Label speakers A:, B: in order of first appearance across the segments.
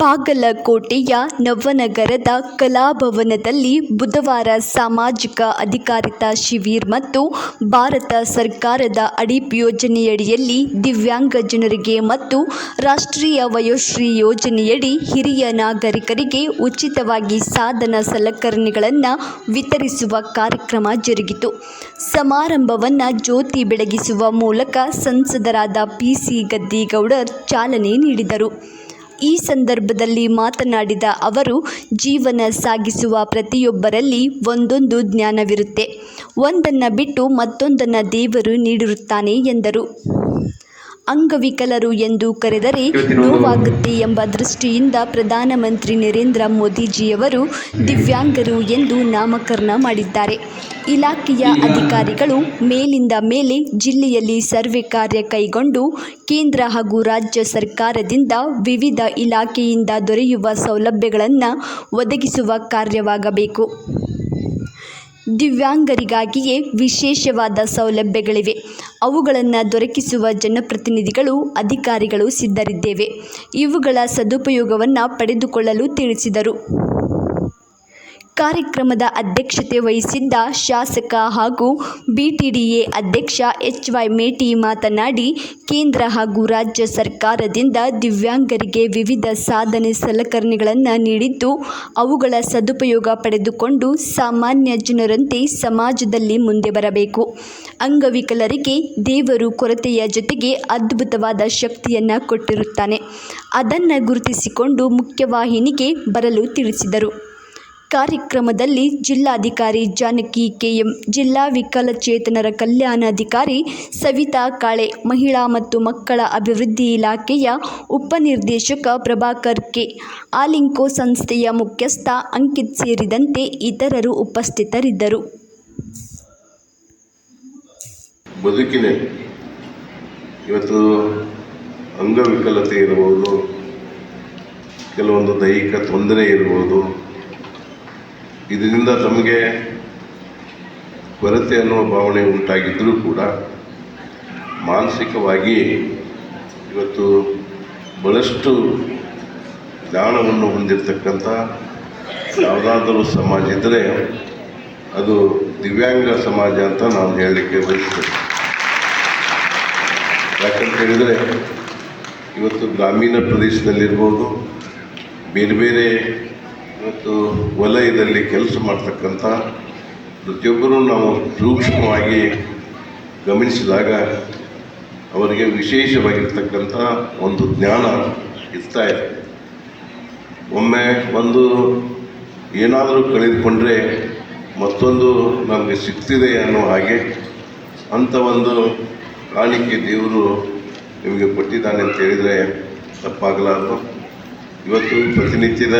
A: ಬಾಗಲಕೋಟೆಯ ನವನಗರದ ಕಲಾಭವನದಲ್ಲಿ ಬುಧವಾರ ಸಾಮಾಜಿಕ ಅಧಿಕಾರಿತಾ ಶಿಬಿರ ಮತ್ತು ಭಾರತ ಸರ್ಕಾರದ ಅಡಿಪ್ ಯೋಜನೆಯಡಿಯಲ್ಲಿ ದಿವ್ಯಾಂಗ ಜನರಿಗೆ ಮತ್ತು ರಾಷ್ಟ್ರೀಯ ವಯೋಶ್ರೀ ಯೋಜನೆಯಡಿ ಹಿರಿಯ ನಾಗರಿಕರಿಗೆ ಉಚಿತವಾಗಿ ಸಾಧನ ಸಲಕರಣೆಗಳನ್ನು ವಿತರಿಸುವ ಕಾರ್ಯಕ್ರಮ ಜರುಗಿತು. ಸಮಾರಂಭವನ್ನು ಜ್ಯೋತಿ ಬೆಳಗಿಸುವ ಮೂಲಕ ಸಂಸದರಾದ ಪಿಸಿ ಗದ್ದಿಗೌಡರ್ ಚಾಲನೆ ನೀಡಿದರು. ಈ ಸಂದರ್ಭದಲ್ಲಿ ಮಾತನಾಡಿದ ಅವರು, ಜೀವನ ಸಾಗಿಸುವ ಪ್ರತಿಯೊಬ್ಬರಲ್ಲಿ ಒಂದೊಂದು ಜ್ಞಾನವಿರುತ್ತೆ. ಒಂದನ್ನು ಬಿಟ್ಟು ಮತ್ತೊಂದನ್ನು ದೇವರು ನೀಡಿರುತ್ತಾನೆ ಎಂದರು. ಅಂಗವಿಕಲರು ಎಂದು ಕರೆದರೆ ನೋವಾಗುತ್ತೆ ಎಂಬ ದೃಷ್ಟಿಯಿಂದ ಪ್ರಧಾನಮಂತ್ರಿ ನರೇಂದ್ರ ಮೋದಿಜಿಯವರು ದಿವ್ಯಾಂಗರು ಎಂದು ನಾಮಕರಣ ಮಾಡಿದ್ದಾರೆ. ಇಲಾಖೆಯ ಅಧಿಕಾರಿಗಳು ಮೇಲಿಂದ ಮೇಲೆ ಜಿಲ್ಲೆಯಲ್ಲಿ ಸರ್ವೆ ಕಾರ್ಯ ಕೈಗೊಂಡು ಕೇಂದ್ರ ಹಾಗೂ ರಾಜ್ಯ ಸರ್ಕಾರದಿಂದ ವಿವಿಧ ಇಲಾಖೆಯಿಂದ ದೊರೆಯುವ ಸೌಲಭ್ಯಗಳನ್ನು ಒದಗಿಸುವ ಕಾರ್ಯವಾಗಬೇಕು. ದಿವ್ಯಾಂಗರಿಗಾಗಿಯೇ ವಿಶೇಷವಾದ ಸೌಲಭ್ಯಗಳಿವೆ. ಅವುಗಳನ್ನು ದೊರಕಿಸುವ ಜನಪ್ರತಿನಿಧಿಗಳು, ಅಧಿಕಾರಿಗಳು ಸಿದ್ಧರಿದ್ದೇವೆ. ಇವುಗಳ ಸದುಪಯೋಗವನ್ನು ಪಡೆದುಕೊಳ್ಳಲು ತಿಳಿಸಿದರು. ಕಾರ್ಯಕ್ರಮದ ಅಧ್ಯಕ್ಷತೆ ವಹಿಸಿದ್ದ ಶಾಸಕ ಹಾಗೂ ಬಿಟಿಡಿಎ ಅಧ್ಯಕ್ಷ ಎಚ್.ವೈ. ಮೇಟಿ ಮಾತನಾಡಿ, ಕೇಂದ್ರ ಹಾಗೂ ರಾಜ್ಯ ಸರ್ಕಾರದಿಂದ ದಿವ್ಯಾಂಗರಿಗೆ ವಿವಿಧ ಸಾಧನೆ ಸಲಕರಣೆಗಳನ್ನು ನೀಡಿದ್ದು, ಅವುಗಳ ಸದುಪಯೋಗ ಪಡೆದುಕೊಂಡು ಸಾಮಾನ್ಯ ಜನರಂತೆ ಸಮಾಜದಲ್ಲಿ ಮುಂದೆ ಬರಬೇಕು. ಅಂಗವಿಕಲರಿಗೆ ದೇವರು ಕೊರತೆಯ ಜೊತೆಗೆ ಅದ್ಭುತವಾದ ಶಕ್ತಿಯನ್ನು ಕೊಟ್ಟಿರುತ್ತಾನೆ. ಅದನ್ನು ಗುರುತಿಸಿಕೊಂಡು ಮುಖ್ಯವಾಹಿನಿಗೆ ಬರಲು ತಿಳಿಸಿದರು. ಕಾರ್ಯಕ್ರಮದಲ್ಲಿ ಜಿಲ್ಲಾಧಿಕಾರಿ ಜಾನಕಿ ಕೆಎಂ, ಜಿಲ್ಲಾ ವಿಕಲಚೇತನರ ಕಲ್ಯಾಣಾಧಿಕಾರಿ ಸವಿತಾ ಕಾಳೆ, ಮಹಿಳಾ ಮತ್ತು ಮಕ್ಕಳ ಅಭಿವೃದ್ಧಿ ಇಲಾಖೆಯ ಉಪನಿರ್ದೇಶಕ ಪ್ರಭಾಕರ್ ಕೆ, ಆಲಿಂಕೋ ಸಂಸ್ಥೆಯ ಮುಖ್ಯಸ್ಥ ಅಂಕಿತ್ ಸೇರಿದಂತೆ ಇತರರು ಉಪಸ್ಥಿತರಿದ್ದರು.
B: ಬದುಕಿನಲ್ಲಿ ಇವತ್ತು ಅಂಗವಿಕಲತೆ ಇರಬಹುದು, ಕೆಲವೊಂದು ದೈಹಿಕ ತೊಂದರೆ ಇರಬಹುದು. ಇದರಿಂದ ತಮಗೆ ಕೊರತೆ ಅನ್ನುವ ಭಾವನೆ ಉಂಟಾಗಿದ್ದರೂ ಕೂಡ ಮಾನಸಿಕವಾಗಿ ಇವತ್ತು ಬಹಳಷ್ಟು ಜ್ಞಾನವನ್ನು ಹೊಂದಿರತಕ್ಕಂಥ ಯಾವುದಾದರೂ ಸಮಾಜ ಇದ್ದರೆ ಅದು ದಿವ್ಯಾಂಗ ಸಮಾಜ ಅಂತ ನಾವು ಹೇಳಲಿಕ್ಕೆ ಬಯಸ್ತೇವೆ. ಯಾಕಂತ ಹೇಳಿದರೆ ಇವತ್ತು ಗ್ರಾಮೀಣ ಪ್ರದೇಶದಲ್ಲಿರ್ಬೋದು, ಬೇರೆ ಬೇರೆ ಇವತ್ತು ವಲಯದಲ್ಲಿ ಕೆಲಸ ಮಾಡ್ತಕ್ಕಂಥ ಪ್ರತಿಯೊಬ್ಬರೂ ನಾವು ಸೂಕ್ಷ್ಮವಾಗಿ ಗಮನಿಸಿದಾಗ ಅವರಿಗೆ ವಿಶೇಷವಾಗಿರ್ತಕ್ಕಂಥ ಒಂದು ಜ್ಞಾನ ಇರ್ತಾ ಇದೆ. ಒಮ್ಮೆ ಒಂದು ಏನಾದರೂ ಕಳೆದುಕೊಂಡ್ರೆ ಮತ್ತೊಂದು ನಮಗೆ ಸಿಗ್ತಿದೆ ಅನ್ನೋ ಹಾಗೆ ಅಂಥ ಒಂದು ಕಾಣಿಕೆ ದೇವರು ನಿಮಗೆ ಕೊಟ್ಟಿದ್ದಾನೆ ಅಂತ ಹೇಳಿದರೆ ತಪ್ಪಾಗಲಾರದು. ಇವತ್ತು ಪ್ರತಿನಿತ್ಯದ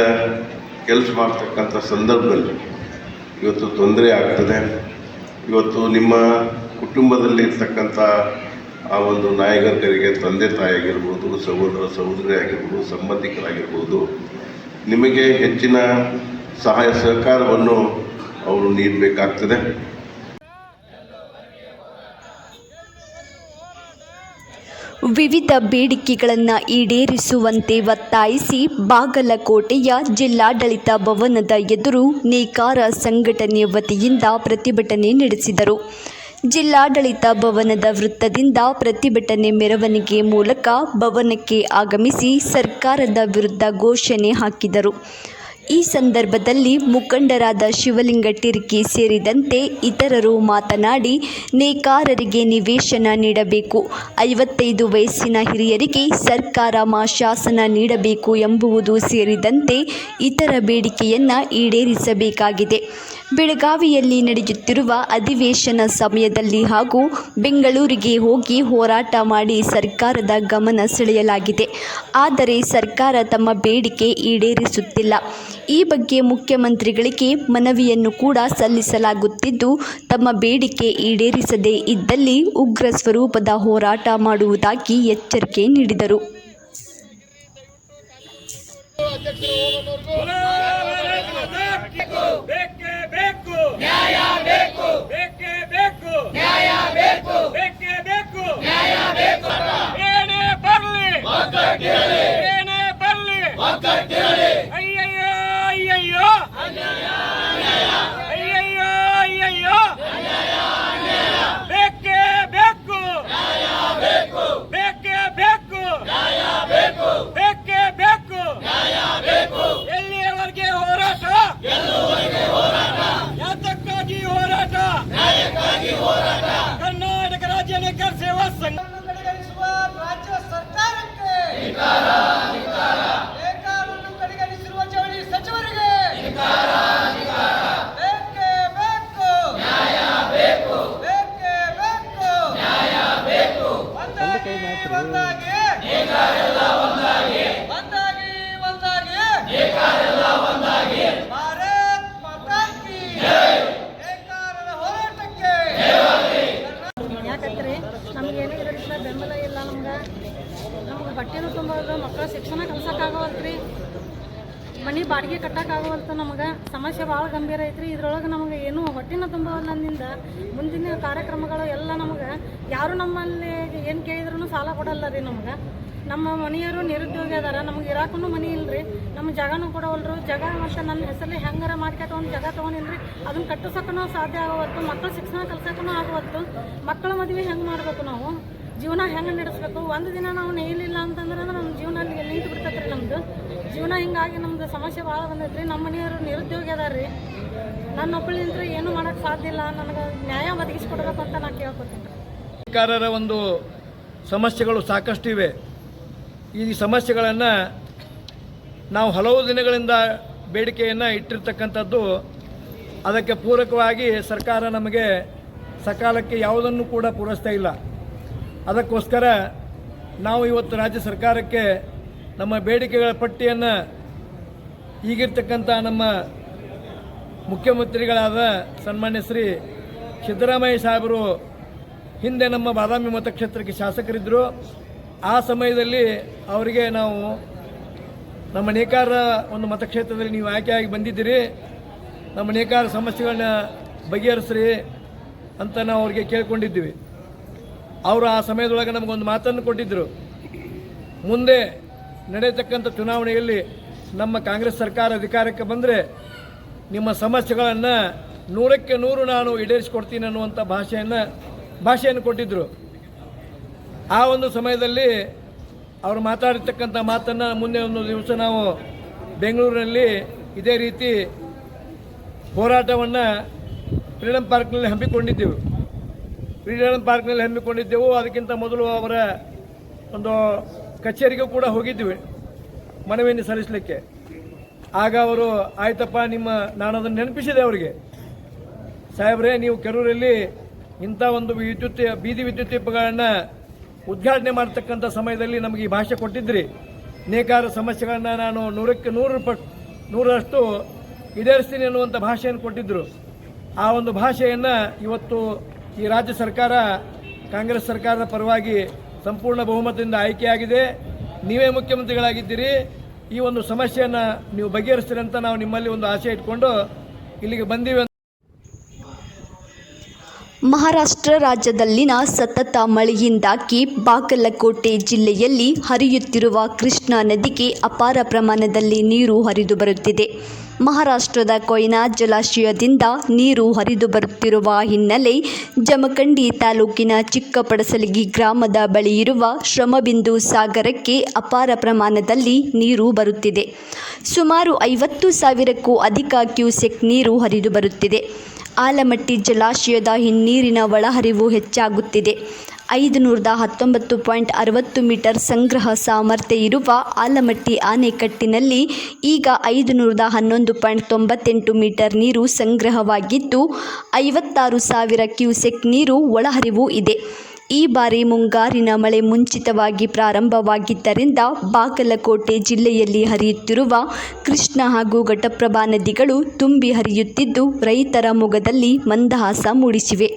B: ಕೆಲಸ ಮಾಡ್ತಕ್ಕಂಥ ಸಂದರ್ಭದಲ್ಲಿ ಇವತ್ತು ತೊಂದರೆ ಆಗ್ತದೆ. ಇವತ್ತು ನಿಮ್ಮ ಕುಟುಂಬದಲ್ಲಿ ಇರ್ತಕ್ಕಂಥ ಆ ಒಂದು ನಾಯಕರಿಗೆ ತಂದೆ ತಾಯಿ ಆಗಿರ್ಬೋದು, ಸಹೋದರ ಸಹೋದರಿ ಆಗಿರ್ಬೋದು, ಸಂಬಂಧಿಕರಾಗಿರ್ಬೋದು, ನಿಮಗೆ ಹೆಚ್ಚಿನ ಸಹಾಯ ಸಹಕಾರವನ್ನು ಅವರು ನೀಡಬೇಕಾಗ್ತದೆ.
A: ವಿವಿಧ ಬೇಡಿಕೆಗಳನ್ನು ಈಡೇರಿಸುವಂತೆ ಒತ್ತಾಯಿಸಿ ಬಾಗಲಕೋಟೆಯ ಜಿಲ್ಲಾಡಳಿತ ಭವನದ ಎದುರು ನೇಕಾರ ಸಂಘಟನೆ ವತಿಯಿಂದ ಪ್ರತಿಭಟನೆ ನಡೆಸಿದರು. ಜಿಲ್ಲಾಡಳಿತ ಭವನದ ವೃತ್ತದಿಂದ ಪ್ರತಿಭಟನೆ ಮೆರವಣಿಗೆ ಮೂಲಕ ಭವನಕ್ಕೆ ಆಗಮಿಸಿ ಸರ್ಕಾರದ ವಿರುದ್ಧ ಘೋಷಣೆ ಹಾಕಿದರು. ಈ ಸಂದರ್ಭದಲ್ಲಿ ಮುಖಂಡರಾದ ಶಿವಲಿಂಗ ಟಿರ್ಕಿ ಸೇರಿದಂತೆ ಇತರರು ಮಾತನಾಡಿ, ನೇಕಾರರಿಗೆ ನಿವೇಶನ ನೀಡಬೇಕು, 55 ವಯಸ್ಸಿನ ಹಿರಿಯರಿಗೆ ಸರ್ಕಾರ ಮಾಶಾಸನ ನೀಡಬೇಕು ಎಂಬುವುದು ಸೇರಿದಂತೆ ಇತರ ಬೇಡಿಕೆಯನ್ನು ಈಡೇರಿಸಬೇಕಾಗಿದೆ. ಬೆಳಗಾವಿಯಲ್ಲಿ ನಡೆಯುತ್ತಿರುವ ಅಧಿವೇಶನ ಸಮಯದಲ್ಲಿ ಹಾಗೂ ಬೆಂಗಳೂರಿಗೆ ಹೋಗಿ ಹೋರಾಟ ಮಾಡಿ ಸರ್ಕಾರದ ಗಮನ ಸೆಳೆಯಲಾಗಿದೆ. ಆದರೆ ಸರ್ಕಾರ ತಮ್ಮ ಬೇಡಿಕೆ ಈಡೇರಿಸುತ್ತಿಲ್ಲ. ಈ ಬಗ್ಗೆ ಮುಖ್ಯಮಂತ್ರಿಗಳಿಗೆ ಮನವಿಯನ್ನು ಕೂಡ ಸಲ್ಲಿಸಲಾಗುತ್ತಿದ್ದು, ತಮ್ಮ ಬೇಡಿಕೆ ಈಡೇರಿಸದೇ ಇದ್ದಲ್ಲಿ ಉಗ್ರ ಸ್ವರೂಪದ ಹೋರಾಟ ಮಾಡುವುದಾಗಿ ಎಚ್ಚರಿಕೆ ನೀಡಿದರು.
C: ಏನೇ ಬರ್ಲಿ ಅಯ್ಯಯ್ಯೋ ಅಯ್ಯಯ್ಯೋ ಅಯ್ಯಯ್ಯೋ ಅಯ್ಯಯ್ಯೋ ಬೇಕೇ ಬೇಕು ಬೇಕೇ ಬೇಕು ಬೇಕೇ ಬೇಕು ಎಲ್ಲಿಯವರೆಗೆ ಹೋರಾಟ ಯಾತಕ್ಕಾಗಿ ಹೋರಾಟ ಕರ್ನಾಟಕ ರಾಜ್ಯ ನೇಕಾರ ಸೇವಾ ಸಂಘ
D: ರಾಜ್ಯ ಸರ್ಕಾರಕ್ಕೆ ನೇಕಾರರನ್ನು ಕಡೆಗಣಿಸಿರುವ ಜವಳಿ ಸಚಿವರಿಗೆ ಬೇಕೇ ಬೇಕು ಬೇಕೇ ಬೇಕು ಒಂದಾಗಿ ಭಾರತ್ ಮಾತಾ ಕಿ ನೇಕಾರರ ಹೋರಾಟಕ್ಕೆ
E: ಯಾಕಂದ್ರೆ ನಮ್ಗೆ ಏನೇ ಇರೋದ್ರಿಂದ ಬೆಂಬಲ ಇಲ್ಲ. ನಮ್ಗೆ ಬಟ್ಟೆನೂ ತುಂಬೋದು, ಮಕ್ಕಳ ಶಿಕ್ಷಣ ಕಲ್ಸೋಕ್ಕಾಗವಲ್ತ್ರಿ, ಮನೆ ಬಾಡಿಗೆ ಕಟ್ಟೋಕ್ಕಾಗವಲ್ತು. ನಮಗೆ ಸಮಸ್ಯೆ ಭಾಳ ಗಂಭೀರ ಐತ್ರಿ. ಇದ್ರೊಳಗೆ ನಮಗೆ ಏನು ಹೊಟ್ಟಿನ ತುಂಬವಲ್ಲಿಂದ ಮುಂದಿನ ಕಾರ್ಯಕ್ರಮಗಳು ಎಲ್ಲ ನಮಗೆ ಯಾರು ನಮ್ಮಲ್ಲಿ ಏನು ಕೇಳಿದ್ರೂ ಸಾಲ ಕೊಡಲ್ಲ ರೀ. ನಮ್ಗೆ ನಮ್ಮ ಮನೆಯವರು ನಿರುದ್ಯೋಗಿ ಅದಾರ, ನಮ್ಗೆ ಇರಾಕೂ ಮನೆ ಇಲ್ಲರಿ, ನಮ್ಮ ಜಾಗನೂ ಕೊಡವಲ್ರು. ಜಾಗ ಮತ್ತು ನನ್ನ ಹೆಸರಲ್ಲಿ ಹೆಂಗಾರ ಮಾಡ್ಕೊಟ್ಟು ಒಂದು ಜಾಗ ತೊಗೊಂಡಿನ್ರಿ, ಅದನ್ನು ಕಟ್ಟಿಸೋಕ್ಕೂ ಸಾಧ್ಯ ಆಗವಲ್ತು, ಮಕ್ಕಳ ಶಿಕ್ಷಣ ಕಲ್ಸೋಕ್ಕೂ ಆಗವಲ್ತು. ಮಕ್ಕಳ ಮದುವೆ ಹೆಂಗೆ ಮಾಡಬೇಕು, ನಾವು ಜೀವನ ಹೆಂಗೆ ನಡೆಸ್ಬೇಕು. ಒಂದು ದಿನ ನಾವು ನೇಯಲಿಲ್ಲ ಅಂತಂದ್ರೆ ನಮ್ಮ ಜೀವನ ಅಲ್ಲಿ ನಿಂತು ಬಿಡ್ತೈತೆ ರೀ. ನಮ್ಮದು ಜೀವನ ಹಿಂಗಾಗಿ ನಮ್ಮದು ಸಮಸ್ಯೆ ಭಾಳ ಬಂದೈತೆ ರೀ. ನಮ್ಮ ಮನೆಯವರು ನಿರುದ್ಯೋಗಿ ಅದಾರ ರೀ. ನನ್ನ ಒಬ್ಬಳಿಂದ ಏನೂ ಮಾಡೋಕ್ಕೆ ಸಾಧ್ಯ ಇಲ್ಲ. ನನಗೆ ನ್ಯಾಯ ಒದಗಿಸ್ಕೊಡ್ಬೇಕು ಅಂತ ನಾನು ಕೇಳ್ಕೊತೀನಿ.
F: ನೇಕಾರರ ಒಂದು ಸಮಸ್ಯೆಗಳು ಸಾಕಷ್ಟು ಇವೆ. ಈ ಸಮಸ್ಯೆಗಳನ್ನು ನಾವು ಹಲವು ದಿನಗಳಿಂದ ಬೇಡಿಕೆಯನ್ನು ಇಟ್ಟಿರ್ತಕ್ಕಂಥದ್ದು. ಅದಕ್ಕೆ ಪೂರಕವಾಗಿ ಸರ್ಕಾರ ನಮಗೆ ಸಕಾಲಕ್ಕೆ ಯಾವುದನ್ನು ಕೂಡ ಪೂರೈಸ್ತಾ ಇಲ್ಲ. ಅದಕ್ಕೋಸ್ಕರ ನಾವು ಇವತ್ತು ರಾಜ್ಯ ಸರ್ಕಾರಕ್ಕೆ ನಮ್ಮ ಬೇಡಿಕೆಗಳ ಪಟ್ಟಿಯನ್ನು ಈಗಿರ್ತಕ್ಕಂಥ ನಮ್ಮ ಮುಖ್ಯಮಂತ್ರಿಗಳಾದ ಸನ್ಮಾನ್ಯ ಶ್ರೀ ಸಿದ್ದರಾಮಯ್ಯ ಸಾಹೇಬರು ಹಿಂದೆ ನಮ್ಮ ಬಾದಾಮಿ ಮತಕ್ಷೇತ್ರಕ್ಕೆ ಶಾಸಕರಿದ್ದರು. ಆ ಸಮಯದಲ್ಲಿ ಅವರಿಗೆ ನಾವು ನಮ್ಮ ನೇಕಾರ ಒಂದು ಮತಕ್ಷೇತ್ರದಲ್ಲಿ ನೀವು ಆಯ್ಕೆಯಾಗಿ ಬಂದಿದ್ದೀರಿ, ನಮ್ಮ ನೇಕಾರ ಸಮಸ್ಯೆಗಳನ್ನ ಬಗೆಹರಿಸ್ರಿ ಅಂತ ನಾವು ಅವ್ರಿಗೆ ಕೇಳ್ಕೊಂಡಿದ್ದೀವಿ. ಅವರು ಆ ಸಮಯದೊಳಗೆ ನಮಗೊಂದು ಮಾತನ್ನು ಕೊಟ್ಟಿದ್ದರು. ಮುಂದೆ ನಡೆಯತಕ್ಕಂಥ ಚುನಾವಣೆಯಲ್ಲಿ ನಮ್ಮ ಕಾಂಗ್ರೆಸ್ ಸರ್ಕಾರ ಅಧಿಕಾರಕ್ಕೆ ಬಂದರೆ ನಿಮ್ಮ ಸಮಸ್ಯೆಗಳನ್ನು 100ಕ್ಕೆ 100 ನಾನು ಈಡೇರಿಸಿಕೊಡ್ತೀನಿ ಅನ್ನುವಂಥ ಭಾಷೆಯನ್ನು ಕೊಟ್ಟಿದ್ದರು. ಆ ಒಂದು ಸಮಯದಲ್ಲಿ ಅವರು ಮಾತಾಡಿರ್ತಕ್ಕಂಥ ಮಾತನ್ನು ಮುಂದೆ ಒಂದು ದಿವಸ ನಾವು ಬೆಂಗಳೂರಿನಲ್ಲಿ ಇದೇ ರೀತಿ ಹೋರಾಟವನ್ನು ಫ್ರೀಡಮ್ ಪಾರ್ಕ್ನಲ್ಲಿ ಹಮ್ಮಿಕೊಂಡಿದ್ದೆವು. ಅದಕ್ಕಿಂತ ಮೊದಲು ಅವರ ಒಂದು ಕಚೇರಿಗೂ ಕೂಡ ಹೋಗಿದ್ವಿ ಮನವಿಯನ್ನು ಸಲ್ಲಿಸಲಿಕ್ಕೆ. ಆಗ ಅವರು ಆಯ್ತಪ್ಪ ನಾನು ಅದನ್ನು ನೆನಪಿಸಿದೆ ಅವರಿಗೆ, ಸಾಹೇಬ್ರೆ ನೀವು ಕೆರೂರಲ್ಲಿ ಇಂಥ ಒಂದು ಬೀದಿ ವಿದ್ಯುತ್ ದೀಪಗಳನ್ನು ಉದ್ಘಾಟನೆ ಮಾಡ್ತಕ್ಕಂಥ ಸಮಯದಲ್ಲಿ ನಮಗೆ ಈ ಭಾಷೆ ಕೊಟ್ಟಿದ್ರಿ, ನೇಕಾರ ಸಮಸ್ಯೆಗಳನ್ನು ನಾನು 100ಕ್ಕೆ 100% ಈಡೇರಿಸ್ತೀನಿ ಅನ್ನುವಂಥ ಭಾಷೆಯನ್ನು ಕೊಟ್ಟಿದ್ದರು. ಆ ಒಂದು ಭಾಷೆಯನ್ನು ಇವತ್ತು ಈ ರಾಜ್ಯ ಸರ್ಕಾರ ಕಾಂಗ್ರೆಸ್ ಸರ್ಕಾರದ ಪರವಾಗಿ ಸಂಪೂರ್ಣ ಬಹುಮತದಿಂದ ಆಯ್ಕೆಯಾಗಿದೆ. ನೀವೇ ಮುಖ್ಯಮಂತ್ರಿಗಳಾಗಿದ್ದೀರಿ, ಈ ಒಂದು ಸಮಸ್ಯೆಯನ್ನು ನೀವು ಬಗೆಹರಿಸ್ತೀರಿ ಅಂತ ನಾವು ನಿಮ್ಮಲ್ಲಿ ಒಂದು ಆಸೆ ಇಟ್ಕೊಂಡು ಇಲ್ಲಿಗೆ ಬಂದೀವಿ.
A: ಮಹಾರಾಷ್ಟ್ರ ರಾಜ್ಯದಲ್ಲಿನ ಸತತ ಮಳೆಯಿಂದಾಗಿ ಬಾಗಲಕೋಟೆ ಜಿಲ್ಲೆಯಲ್ಲಿ ಹರಿಯುತ್ತಿರುವ ಕೃಷ್ಣಾ ನದಿಗೆ ಅಪಾರ ಪ್ರಮಾಣದಲ್ಲಿ ನೀರು ಹರಿದು ಬರುತ್ತಿದೆ. ಮಹಾರಾಷ್ಟ್ರದ ಕೊಯ್ನಾ ಜಲಾಶಯದಿಂದ ನೀರು ಹರಿದು ಬರುತ್ತಿರುವ ಹಿನ್ನೆಲೆ ಜಮಖಂಡಿ ತಾಲೂಕಿನ ಚಿಕ್ಕಪಡಸಲಗಿ ಗ್ರಾಮದ ಬಳಿ ಇರುವ ಶ್ರಮಬಿಂದು ಸಾಗರಕ್ಕೆ ಅಪಾರ ಪ್ರಮಾಣದಲ್ಲಿ ನೀರು ಬರುತ್ತಿದೆ. ಸುಮಾರು 50,000ಕ್ಕೂ ಅಧಿಕ ಕ್ಯೂಸೆಕ್ ನೀರು ಹರಿದು ಬರುತ್ತಿದೆ. ಆಲಮಟ್ಟಿ ಜಲಾಶಯದ ಹಿನ್ನೀರಿನ ಒಳಹರಿವು ಹೆಚ್ಚಾಗುತ್ತಿದೆ. 519.60 ಮೀಟರ್ ಸಂಗ್ರಹ ಸಾಮರ್ಥ್ಯ ಇರುವ ಆಲಮಟ್ಟಿ ಆಣೆಕಟ್ಟಿನಲ್ಲಿ ಈಗ 511.98 ಮೀಟರ್ ನೀರು ಸಂಗ್ರಹವಾಗಿದ್ದು 56,000 ಕ್ಯೂಸೆಕ್ ನೀರು ಒಳಹರಿವು ಇದೆ. ಈ ಬಾರಿ ಮುಂಗಾರಿನ ಮಳೆ ಮುಂಚಿತವಾಗಿ ಪ್ರಾರಂಭವಾಗಿದ್ದರಿಂದ ಬಾಗಲಕೋಟೆ ಜಿಲ್ಲೆಯಲ್ಲಿ ಹರಿಯುತ್ತಿರುವ ಕೃಷ್ಣಾ ಹಾಗೂ ಘಟಪ್ರಭಾ ನದಿಗಳು ತುಂಬಿ ಹರಿಯುತ್ತಿದ್ದು ರೈತರ ಮೊಗದಲ್ಲಿ ಮಂದಹಾಸ ಮೂಡಿಸಿವೆ.